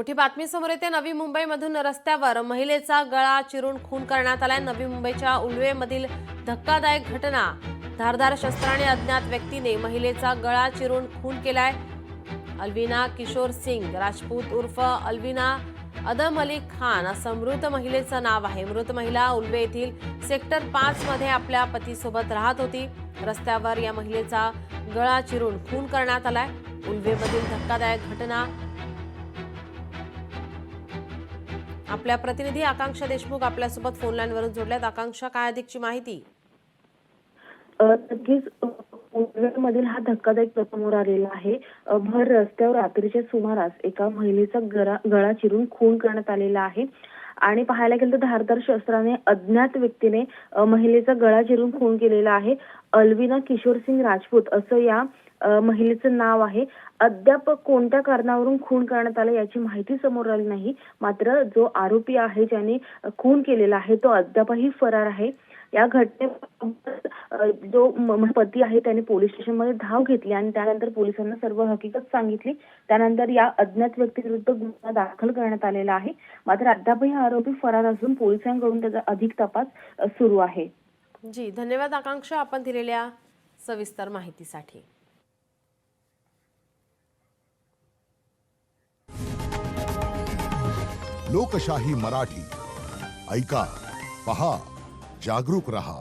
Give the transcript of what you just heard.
मोठी बातमी समोर येते। नवी मुंबईमधून रस्त्यावर महिलेचा गळा चिरून खून करण्यात आलाय। नवी मुंबईच्या उल्वेमधील धक्कादायक घटना। धारदार शस्त्राने अज्ञात व्यक्तीने महिलेचा गळा चिरून खून केलाय। अलविना किशोर सिंग राजपूत उर्फ अलविना अदम अली खान असं मृत महिलेचं नाव आहे। मृत महिला उल्वे येथील सेक्टर 5 मध्ये आपल्या पतीसोबत राहत होती। रस्त्यावर या महिलेचा गळा चिरून खून करण्यात आलाय। उल्वेमधील धक्कादायक घटना। आपल्या प्रतिनिधी आकांक्षा देशमुख आपल्यासोबत फोन लाईनवरून जोडल्यात। आकांक्षा, काय अधिकची माहिती? नक्कीच मुंबईमधील हा धक्कादायक समोर आलेला आहे। भर रस्त्यावर रात्रीच्या सुमारास एका महिलेचा गळा चिरून खून करण्यात आलेला आहे आणि पाहायला गेलं तर धारदार शस्त्राने अज्ञात व्यक्तीने महिलेचा गळा चिरून खून केलेला आहे। अलविना किशोर सिंग राजपूत असं या महिलेचं नाव आहे। अद्याप कोणत्या कारणावरून खून करण्यात आला याची माहिती समोर आली नाही। मात्र जो आरोपी आहे ज्याने खून केलेला आहे तो अद्यापही फरार आहे। या घटनेत जो पती आहे त्याने पोलीस स्टेशनमध्ये धाव घेतली आणि त्यानंतर पोलिसांना सर्व हकीकत सांगितली। त्यानंतर या अज्ञात व्यक्तीविरुद्ध गुन्हा दाखल करण्यात आलेला आहे। मात्र अद्यापही हा आरोपी फरार असून पोलिसांकडून त्याचा अधिक तपास सुरू आहे। जी, धन्यवाद आकांक्षा, आपण दिलेल्या सविस्तर माहितीसाठी। लोकशाही मराठी ऐका, पहा, जागरूक रहा।